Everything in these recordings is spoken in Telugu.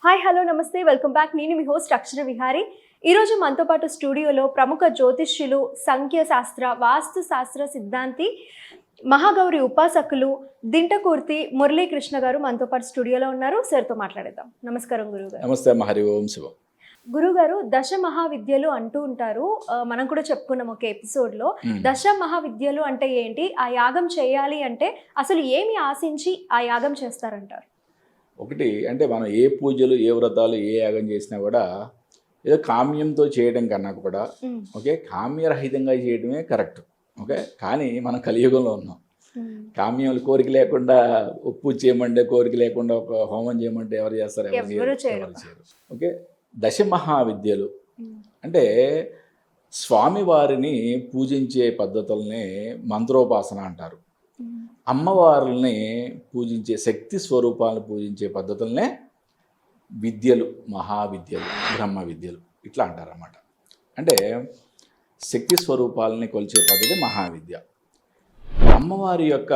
హాయ్ హలో నమస్తే వెల్కమ్ బ్యాక్. నేను మీ హోస్ట్ అక్షర విహారి. ఈరోజు మనతో పాటు స్టూడియోలో ప్రముఖ జ్యోతిష్యులు, సంఖ్య శాస్త్ర, వాస్తు శాస్త్ర సిద్ధాంతి, మహాగౌరి ఉపాసకులు దింటకూర్తి మురళీకృష్ణ గారు మనతో పాటు స్టూడియోలో ఉన్నారు. సార్తో మాట్లాడేద్దాం. నమస్కారం గురుగారు. నమస్తే హరి ఓం శివం. గురుగారు, దశ మహావిద్యలు అంటూ ఉంటారు. మనం కూడా చెప్పుకున్నాం ఒక ఎపిసోడ్లో. దశ మహావిద్యలు అంటే ఏంటి, ఆ యాగం చేయాలి అంటే అసలు ఏమి ఆశించి ఆ యాగం చేస్తారంటారు? ఒకటి అంటే మనం ఏ పూజలు, ఏ వ్రతాలు, ఏ యాగం చేసినా కూడా ఏదో కామ్యంతో చేయడం కన్నా కూడా ఓకే, కామ్యరహితంగా చేయడమే కరెక్ట్. ఓకే, కానీ మనం కలియుగంలో ఉన్నాం. కామ్యములు కోరిక లేకుండా పూజ చేయమంటే, కోరిక లేకుండా ఒక హోమం చేయమంటే ఎవరు చేస్తారు? ఎవరు చేయరు. ఓకే, దశ మహావిద్యలు అంటే స్వామివారిని పూజించే పద్ధతుల్ని మంత్రోపాసన అంటారు. అమ్మవారుల్ని పూజించే శక్తి స్వరూపాలను పూజించే పద్ధతులనే విద్యలు, మహావిద్యలు, బ్రహ్మ విద్యలు ఇట్లా అంటారన్నమాట. అంటే శక్తి స్వరూపాలని కొలిచే పద్ధతి మహావిద్య. అమ్మవారి యొక్క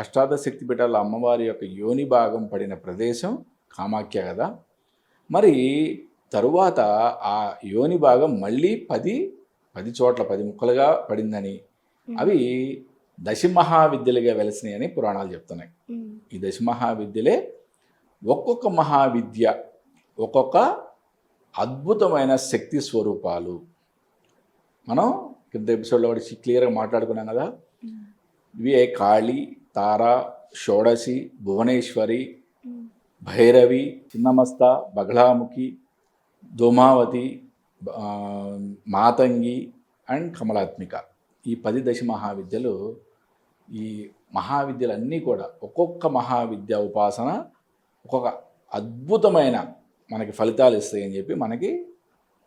అష్టాదశ శక్తి పీఠాల్లో అమ్మవారి యొక్క యోని భాగం పడిన ప్రదేశం కామాఖ్య కదా. మరి తరువాత ఆ యోని భాగం మళ్ళీ 10 చోట్ల 10 ముక్కలుగా పడిందని, అవి దశమహావిద్యలుగా వెలసినాయని పురాణాలు చెప్తున్నాయి. ఈ దశమహావిద్యలే ఒక్కొక్క మహావిద్య ఒక్కొక్క అద్భుతమైన శక్తి స్వరూపాలు. మనం కింద ఎపిసోడ్లో కూడా క్లియర్గా మాట్లాడుకున్నాం కదా. ఇవి కాళీ, తార, షోడశి, భువనేశ్వరి, భైరవి, చిన్నమస్త, బగళాముఖి, ధూమావతి, మాతంగి అండ్ కమలాత్మిక. ఈ 10 దశ మహావిద్యలు, ఈ మహావిద్యలన్నీ కూడా ఒక్కొక్క మహావిద్య ఉపాసన ఒక్కొక్క అద్భుతమైన మనకి ఫలితాలు ఇస్తాయని చెప్పి మనకి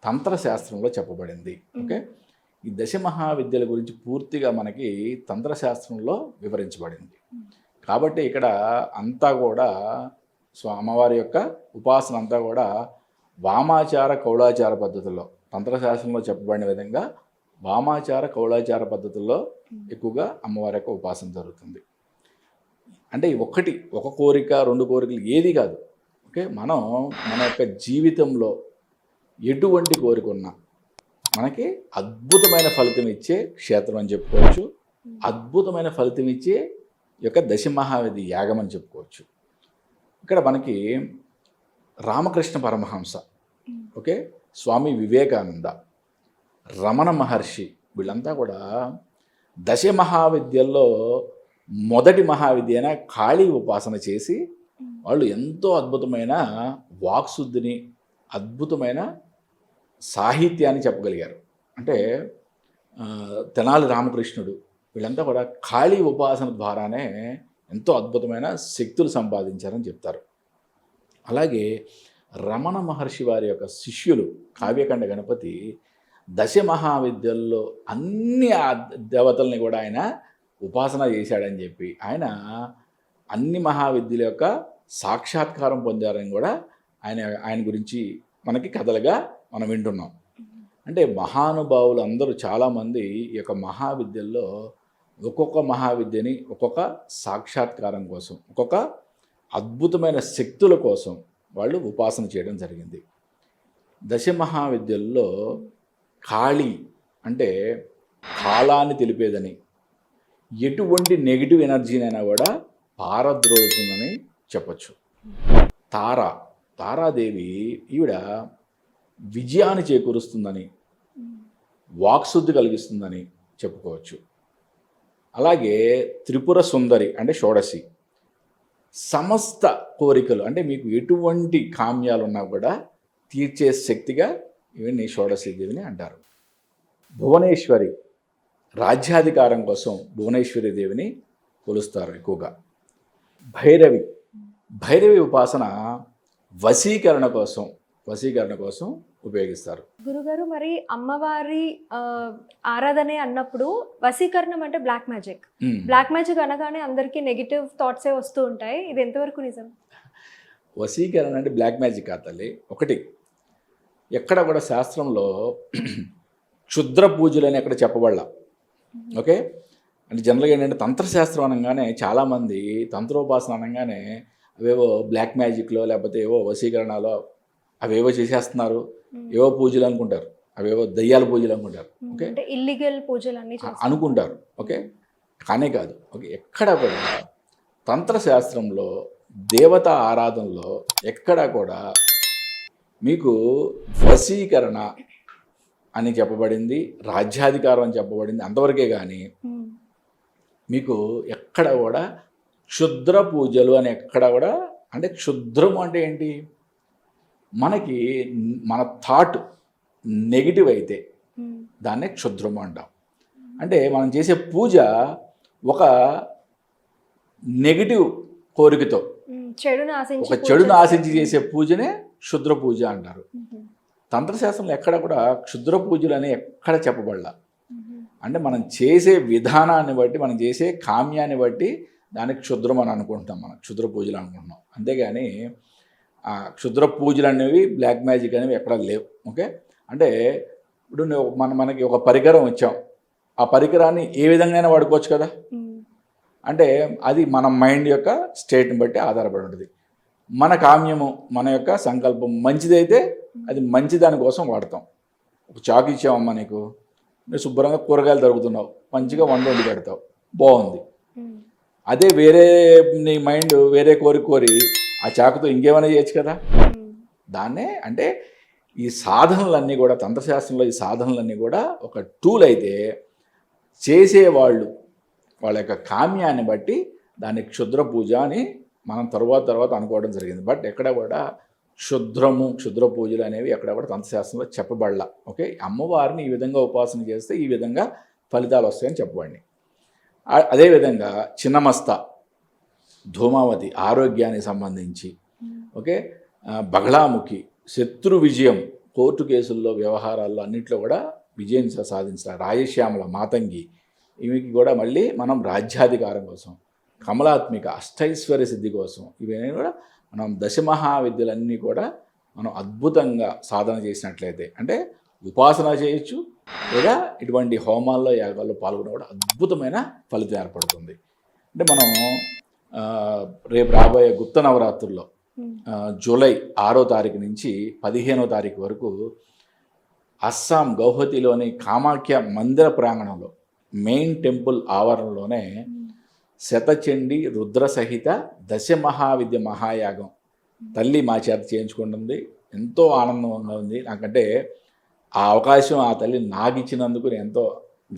తంత్రశాస్త్రంలో చెప్పబడింది. ఓకే, ఈ దశ మహావిద్యల గురించి పూర్తిగా మనకి తంత్రశాస్త్రంలో వివరించబడింది. కాబట్టి ఇక్కడ అంతా కూడా అమ్మవారి యొక్క ఉపాసన అంతా కూడా వామాచార కౌళాచార పద్ధతుల్లో, తంత్రశాస్త్రంలో చెప్పబడిన విధంగా వామాచార కౌళాచార పద్ధతుల్లో ఎక్కువగా అమ్మవారి యొక్క ఉపాసన జరుగుతుంది. అంటే ఒక కోరిక, 2 కోరికలు ఏది కాదు. ఓకే, మనం మన యొక్క జీవితంలో ఎటువంటి కోరిక ఉన్నా మనకి అద్భుతమైన ఫలితం ఇచ్చే క్షేత్రం అని చెప్పుకోవచ్చు. అద్భుతమైన ఫలితం ఇచ్చే యొక్క దశ మహావిద్య యాగం అని చెప్పుకోవచ్చు. ఇక్కడ మనకి రామకృష్ణ పరమహంస, ఓకే, స్వామి వివేకానంద, రమణ మహర్షి, వీళ్ళంతా కూడా దశ మహావిద్యల్లో మొదటి మహావిద్య అయిన కాళీ ఉపాసన చేసి వాళ్ళు ఎంతో అద్భుతమైన వాక్శుద్ధిని, అద్భుతమైన సాహిత్యాన్ని చెప్పగలిగారు. అంటే తెనాలి రామకృష్ణుడు, వీళ్ళంతా కూడా కాళీ ఉపాసన ద్వారానే ఎంతో అద్భుతమైన శక్తులు సంపాదించారని చెప్తారు. అలాగే రమణ మహర్షి వారి యొక్క శిష్యులు కావ్యకండ గణపతి దశ మహావిద్యల్లో అన్ని దేవతల్ని కూడా ఆయన ఉపాసన చేశాడని చెప్పి ఆయన అన్ని మహావిద్యల యొక్క సాక్షాత్కారం పొందారని కూడా ఆయన గురించి మనకి కథలుగా మనం వింటున్నాం. అంటే మహానుభావులు అందరూ చాలామంది ఈ యొక్క మహావిద్యల్లో ఒక్కొక్క మహావిద్యని ఒక్కొక్క సాక్షాత్కారం కోసం, ఒక్కొక్క అద్భుతమైన శక్తుల కోసం వాళ్ళు ఉపాసన చేయడం జరిగింది. దశ మహావిద్యల్లో కాళీ అంటే కాలాన్ని తెలిపేదని, ఎటువంటి నెగిటివ్ ఎనర్జీనైనా కూడా పారద్రోలుతుందని చెప్పచ్చు. తారాదేవి, ఈవిడ విజయాన్ని చేకూరుస్తుందని, వాక్శుద్ధి కలిగిస్తుందని చెప్పుకోవచ్చు. అలాగే త్రిపుర సుందరి అంటే షోడశి, సమస్త కోరికలు అంటే మీకు ఎటువంటి కామ్యాలు ఉన్నా కూడా తీర్చే శక్తిగా ఇవన్నీ షోడశి దేవిని అంటారు. భువనేశ్వరి, రాజ్యాధికారం కోసం భువనేశ్వరి దేవిని కొలుస్తారు ఎక్కువగా. భైరవి ఉపాసన వశీకరణ కోసం ఉపయోగిస్తారు. గురుగారు, మరి అమ్మవారి ఆరాధనే అన్నప్పుడు వశీకరణం అంటే బ్లాక్ మ్యాజిక్ అనగానే అందరికీ నెగిటివ్ థాట్సే వస్తూ ఉంటాయి. ఇది ఎంతవరకు నిజం? వశీకరణ అంటే బ్లాక్ మ్యాజిక్ కాదు తల్లి. ఒకటి, ఎక్కడ కూడా శాస్త్రంలో క్షుద్ర పూజలు అని ఎక్కడ చెప్పబడలా. ఓకే, అంటే జనరల్గా ఏంటంటే తంత్రశాస్త్రం అనగానే చాలామంది తంత్రోపాసన అనగానే అవేవో బ్లాక్ మ్యాజిక్లో లేకపోతే ఏవో వశీకరణలో అవేవో చేసేస్తున్నారు, ఏవో పూజలు అనుకుంటారు, అవేవో దయ్యాల పూజలు అనుకుంటారు. ఓకే, అంటే ఇల్లీగల్ పూజలు అన్ని అనుకుంటారు. ఓకే, కానే కాదు. ఓకే, ఎక్కడ కూడా తంత్రశాస్త్రంలో దేవతా ఆరాధనలో ఎక్కడ కూడా మీకు వశీకరణ అని చెప్పబడింది, రాజ్యాధికారం అని చెప్పబడింది, అంతవరకే కానీ మీకు ఎక్కడ కూడా క్షుద్ర పూజలు అని ఎక్కడ కూడా, అంటే క్షుద్రము అంటే ఏంటి, మనకి మన థాట్ నెగిటివ్ అయితే దాన్నే క్షుద్రము అంటాం. అంటే మనం చేసే పూజ ఒక నెగిటివ్ కోరికతో, ఒక చెడును ఆశించి చేసే పూజనే క్షుద్ర పూజ అంటారు. తంత్రశాస్త్రంలో ఎక్కడ కూడా క్షుద్ర పూజలు అని ఎక్కడ చెప్పబడలా. అంటే మనం చేసే విధానాన్ని బట్టి, మనం చేసే కామ్యాన్ని బట్టి దానికి క్షుద్రం అని అనుకుంటున్నాం, మనం క్షుద్ర పూజలు అనుకుంటున్నాం. అంతేగాని క్షుద్ర పూజలు అనేవి, బ్లాక్ మ్యాజిక్ అనేవి ఎక్కడ లేవు. ఓకే, అంటే ఇప్పుడు మనకి ఒక పరికరం ఇచ్చాం, ఆ పరికరాన్ని ఏ విధంగా వాడుకోవచ్చు కదా. అంటే అది మన మైండ్ యొక్క స్టేట్ని బట్టి ఆధారపడి ఉంటుంది. మన కామ్యము, మన యొక్క సంకల్పం మంచిదైతే అది మంచి దానికోసం వాడతాం. ఒక చాకు ఇచ్చామమ్మా నీకు, నువ్వు శుభ్రంగా కూరగాయలు తరుగుతున్నావు, మంచిగా వండి పెడతావు, బాగుంది. అదే వేరే నీ మైండ్ వేరే కోరి ఆ చాకుతో ఇంకేమైనా చేయొచ్చు కదా. దాన్నే అంటే ఈ సాధనలన్నీ కూడా, తంత్రశాస్త్రంలో ఈ సాధనలన్నీ కూడా ఒక టూల్ అయితే, చేసేవాళ్ళు వాళ్ళ యొక్క కామ్యాన్ని బట్టి దాన్ని క్షుద్ర పూజ అని మనం తర్వాత అనుకోవడం జరిగింది. బట్ ఎక్కడ కూడా క్షుద్ర పూజలు అనేవి ఎక్కడ కూడా తంత్రశాస్త్రంలో చెప్పబడలా. ఓకే, అమ్మవారిని ఈ విధంగా ఉపాసన చేస్తే ఈ విధంగా ఫలితాలు వస్తాయని చెప్పబడి. అదేవిధంగా చిన్నమస్త, ధూమావతి ఆరోగ్యానికి సంబంధించి, ఓకే, బగళాముఖి శత్రు విజయం, కోర్టు కేసుల్లో వ్యవహారాల్లో అన్నింటిలో కూడా విజయం సాధించాలి. రాయశ్యామల మాతంగి, ఇవికి కూడా మళ్ళీ మనం రాజ్యాధికారం కోసం, కమలాత్మిక అష్టైశ్వర్య సిద్ధి కోసం, ఇవన్నీ కూడా మనం దశమహావిద్యలన్నీ కూడా మనం అద్భుతంగా సాధన చేసినట్లయితే, అంటే ఉపాసన చేయొచ్చు, లేదా ఇటువంటి హోమాల్లో యాగాల్లో పాల్గొన కూడా అద్భుతమైన ఫలితం ఏర్పడుతుంది. అంటే మనం రేపు రాబోయే గుప్త నవరాత్రుల్లో జూలై 6వ తారీఖు నుంచి 15వ తారీఖు వరకు అస్సాం గౌహతిలోని కామాఖ్య మందిర ప్రాంగణంలో మెయిన్ టెంపుల్ ఆవరణలోనే శతచండి రుద్ర సహిత దశమహావిద్య మహాయాగం తల్లి మా చేత చేయించుకుంటుంది. ఎంతో ఆనందంగా ఉంది. నాకంటే ఆ అవకాశం ఆ తల్లి నాకు ఇచ్చినందుకు నేను ఎంతో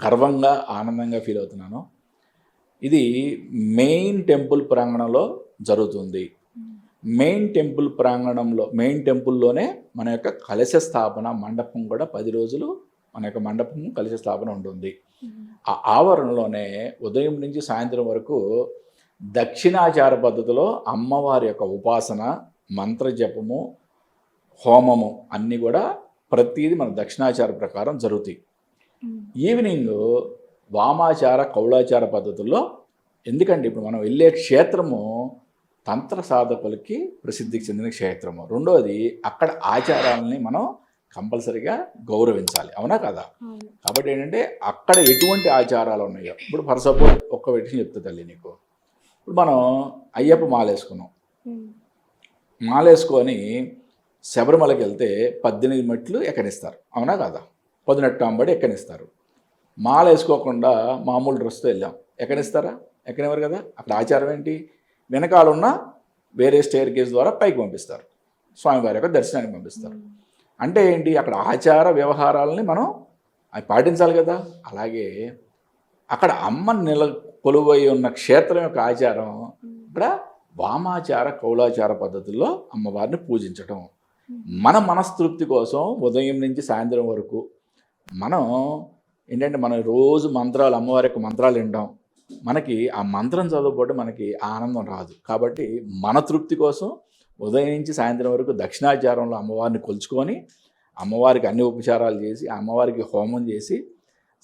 గర్వంగా ఆనందంగా ఫీల్ అవుతున్నాను. ఇది మెయిన్ టెంపుల్ ప్రాంగణంలో జరుగుతుంది. మెయిన్ టెంపుల్లోనే మన యొక్క కలశ స్థాపన మండపం కూడా 10 రోజులు మన యొక్క మండపం కలశ స్థాపన ఉంటుంది. ఆ ఆవరణలోనే ఉదయం నుంచి సాయంత్రం వరకు దక్షిణాచార పద్ధతిలో అమ్మవారి యొక్క ఉపాసన, మంత్రజపము, హోమము అన్నీ కూడా ప్రతిదీ మన దక్షిణాచార ప్రకారం జరుగుతాయి. ఈవినింగ్ వామాచార కౌళాచార పద్ధతుల్లో, ఎందుకంటే ఇప్పుడు మనం వెళ్ళే క్షేత్రము తంత్ర సాధకులకి ప్రసిద్ధికి చెందిన క్షేత్రము. రెండోది, అక్కడ ఆచారాలని మనం కంపల్సరీగా గౌరవించాలి, అవునా కదా. కాబట్టి ఏంటంటే అక్కడ ఎటువంటి ఆచారాలు ఉన్నాయో, ఇప్పుడు ఫర్ సపోజ్ ఒక్క విషయం చెప్తా తల్లి నీకు. ఇప్పుడు మనం అయ్యప్ప మాలేసుకున్నాం, మాలేసుకొని శబరిమలకి వెళ్తే 18 మెట్లు ఎక్కనిస్తారు, అవునా కదా. 18 అంబడి ఎక్కనిస్తారు. మాల వేసుకోకుండా మామూలు డ్రెస్తో వెళ్ళాం, ఎక్కనిస్తారా? ఎక్కనివ్వరు కదా. అక్కడ ఆచారం ఏంటి, వెనకాలన్న వేరే స్టేర్ కేస్ ద్వారా పైకి పంపిస్తారు, స్వామివారి యొక్క దర్శనానికి పంపిస్తారు. అంటే ఏంటి, అక్కడ ఆచార వ్యవహారాలని మనం అవి పాటించాలి కదా. అలాగే అక్కడ అమ్మ కొలువై ఉన్న క్షేత్రం యొక్క ఆచారం ఇక్కడ వామాచార కౌలాచార పద్ధతుల్లో అమ్మవారిని పూజించటం. మన మనస్తృప్తి కోసం ఉదయం నుంచి సాయంత్రం వరకు మనం ఏంటంటే మనం రోజు మంత్రాలు, అమ్మవారి యొక్క మంత్రాలు వింటాం. మనకి ఆ మంత్రం చదవకపోతే మనకి ఆనందం రాదు. కాబట్టి మన తృప్తి కోసం ఉదయం నుంచి సాయంత్రం వరకు దక్షిణాచారంలో అమ్మవారిని కొలుచుకొని, అమ్మవారికి అన్ని ఉపచారాలు చేసి, అమ్మవారికి హోమం చేసి,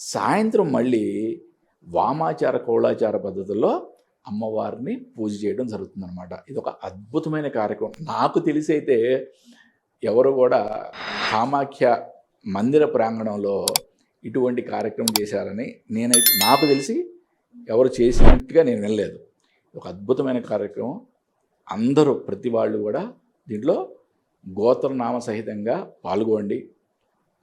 సాయంత్రం మళ్ళీ వామాచార కౌళాచార పద్ధతుల్లో అమ్మవారిని పూజ చేయడం జరుగుతుందన్నమాట. ఇది ఒక అద్భుతమైన కార్యక్రమం. నాకు తెలిసి అయితే ఎవరు కూడా కామాఖ్య మందిర ప్రాంగణంలో ఇటువంటి కార్యక్రమం చేశారని నాకు తెలిసి ఎవరు చేసినట్టుగా నేను వినలేదు. ఒక అద్భుతమైన కార్యక్రమం. అందరూ ప్రతి వాళ్ళు కూడా దీంట్లో గోత్రనామ సహితంగా పాల్గొండి.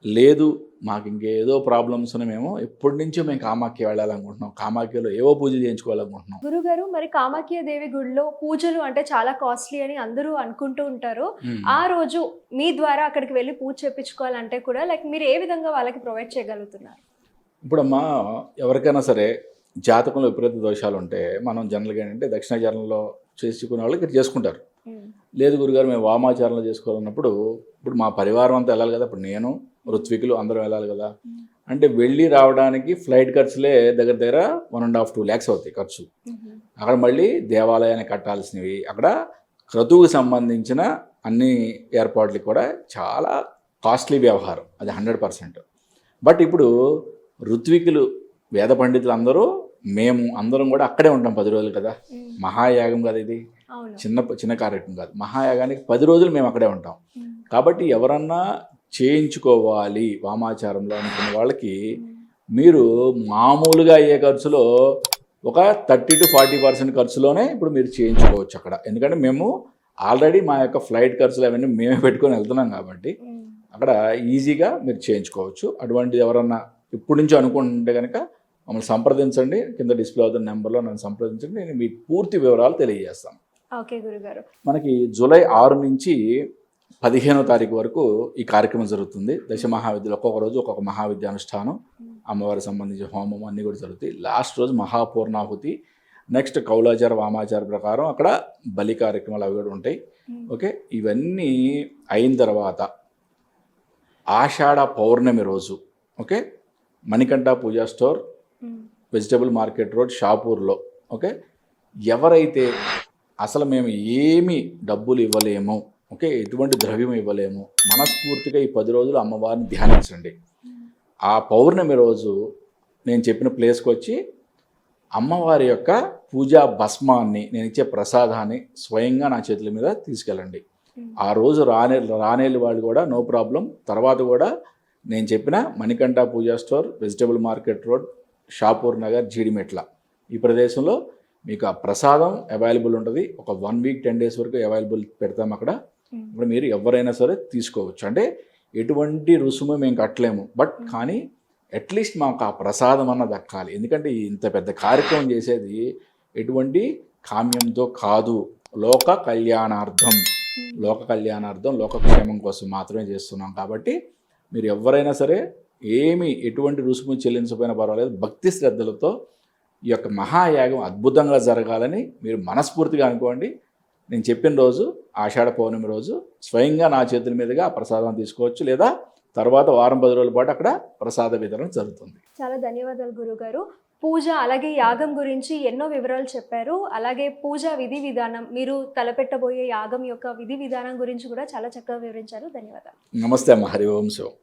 లేదు మాకు ఇంకేదో ప్రాబ్లమ్స్ ఉన్నాయి, మేము ఎప్పటి నుంచో మేము కామాఖ్య వెళ్ళాలనుకుంటున్నాం, కామాఖ్యలో ఏవో పూజలు చేయించుకోవాలనుకుంటున్నాం. గురుగారు, మరి కామాఖ్య దేవి గుడిలో పూజలు అంటే చాలా కాస్ట్లీ అని అందరూ అనుకుంటూ ఉంటారు. ఆ రోజు మీ ద్వారా అక్కడికి వెళ్ళి పూజ చేయించుకోవాలంటే కూడా లైక్ మీరు ఏ విధంగా వాళ్ళకి ప్రొవైడ్ చేయగలుగుతున్నారు? ఇప్పుడమ్మా ఎవరికైనా సరే జాతకంలో విపరీత దోషాలు ఉంటే మనం జనరల్గా ఏంటంటే దక్షిణాచారంలో చేసుకునే వాళ్ళు ఇక్కడ చేసుకుంటారు. లేదు గురుగారు మేము వామాచారంలో చేసుకోవాలన్నప్పుడు ఇప్పుడు మా పరివారం అంతా వెళ్ళాలి కదా, ఇప్పుడు నేను ఋత్వికులు అందరం వెళ్ళాలి కదా అంటే వెళ్ళి రావడానికి ఫ్లైట్ ఖర్చులే దగ్గర దగ్గర 1.5-2 lakhs అవుతాయి ఖర్చు. అక్కడ మళ్ళీ దేవాలయాన్ని కట్టాల్సినవి, అక్కడ క్రతువుకు సంబంధించిన అన్ని ఏర్పాట్లకి కూడా చాలా కాస్ట్లీ వ్యవహారం, అది 100%. బట్ ఇప్పుడు ఋత్వికులు వేద పండితులు అందరూ మేము అందరం కూడా అక్కడే ఉంటాం 10 రోజులు కదా. మహాయాగం కదా ఇది, చిన్న కార్యక్రమం కాదు. మహాయాగానికి 10 రోజులు మేము అక్కడే ఉంటాం. కాబట్టి ఎవరన్నా చేయించుకోవాలి వామాచారంలో అనుకున్న వాళ్ళకి మీరు మామూలుగా అయ్యే ఖర్చులో ఒక 30-40% ఖర్చులోనే ఇప్పుడు మీరు చేయించుకోవచ్చు అక్కడ. ఎందుకంటే మేము ఆల్రెడీ మా యొక్క ఫ్లైట్ ఖర్చులు అవన్నీ మేమే పెట్టుకొని వెళ్తున్నాం కాబట్టి అక్కడ ఈజీగా మీరు చేయించుకోవచ్చు. అటువంటిది ఎవరన్నా ఇప్పటి నుంచి అనుకుంటుంటే కనుక మమ్మల్ని సంప్రదించండి, కింద డిస్ప్లే అవుతున్న నెంబర్లో నన్ను సంప్రదించండి, నేను మీ పూర్తి వివరాలు తెలియజేస్తాను. ఓకే గురుగారు. మనకి జూలై 6 నుంచి 15వ తారీఖు వరకు ఈ కార్యక్రమం జరుగుతుంది. దశ మహావిద్యలు ఒక్కొక్క రోజు ఒక్కొక్క మహావిద్య అనుష్ఠానం, అమ్మవారికి సంబంధించిన హోమం అన్నీ కూడా జరుగుతాయి. లాస్ట్ రోజు మహాపూర్ణాహుతి, నెక్స్ట్ కౌలాచార వామాచార ప్రకారం అక్కడ బలి కార్యక్రమాలు అవి కూడా ఉంటాయి. ఓకే, ఇవన్నీ అయిన తర్వాత ఆషాఢ పౌర్ణమి రోజు okay Manikanta Puja store, vegetable market road, షాపూర్లో ఓకే ఎవరైతే అసలు మేము ఏమి డబ్బులు ఇవ్వలేము, ఓకే ఎటువంటి ద్రవ్యం ఇవ్వలేము, మనస్ఫూర్తిగా ఈ 10 రోజులు అమ్మవారిని ధ్యానించండి. ఆ పౌర్ణమి రోజు నేను చెప్పిన ప్లేస్కి వచ్చి అమ్మవారి యొక్క పూజా భస్మాన్ని, నేను ఇచ్చే ప్రసాదాన్ని స్వయంగా నా చేతుల మీద తీసుకెళ్ళండి. ఆ రోజు రానేళ్ళ వాళ్ళు కూడా నో ప్రాబ్లం. తర్వాత కూడా నేను చెప్పిన Manikanta Puja store, vegetable market road, Shapur Nagar, Jeedimetla ఈ ప్రదేశంలో మీకు ఆ ప్రసాదం అవైలబుల్ ఉంటుంది. ఒక 1 week 10 days వరకు అవైలబుల్ పెడతాం అక్కడ. ఇప్పుడు మీరు ఎవరైనా సరే తీసుకోవచ్చు. అంటే ఎటువంటి రుసుము మేము కట్టలేము, బట్ కానీ అట్లీస్ట్ మాకు ఆ ప్రసాదం అన్న దక్కాలి. ఎందుకంటే ఇంత పెద్ద కార్యక్రమం చేసేది ఎటువంటి కామ్యంతో కాదు, లోక కళ్యాణార్థం, లోకక్షేమం కోసం మాత్రమే చేస్తున్నాం. కాబట్టి మీరు ఎవరైనా సరే ఎటువంటి రుసుము చెల్లించకపోయినా పర్వాలేదు, భక్తి శ్రద్ధలతో ఈ యొక్క మహాయాగం అద్భుతంగా జరగాలని మీరు మనస్ఫూర్తిగా అనుకోండి. నేను చెప్పిన రోజు ఆషాఢ పౌర్ణమి రోజు స్వయంగా నా చేతుల మీదుగా ఆ ప్రసాదం తీసుకోవచ్చు, లేదా తర్వాత వారం 10 రోజుల పాటు అక్కడ ప్రసాద వితరణ జరుగుతుంది. చాలా ధన్యవాదాలు గురుగారు. పూజ అలాగే యాగం గురించి ఎన్నో వివరాలు చెప్పారు. అలాగే పూజ విధి విధానం, మీరు తలపెట్టబోయే యాగం యొక్క విధి విధానం గురించి కూడా చాలా చక్కగా వివరించారు. ధన్యవాదాలు. నమస్తే అమ్మ. హరి ఓం శివం.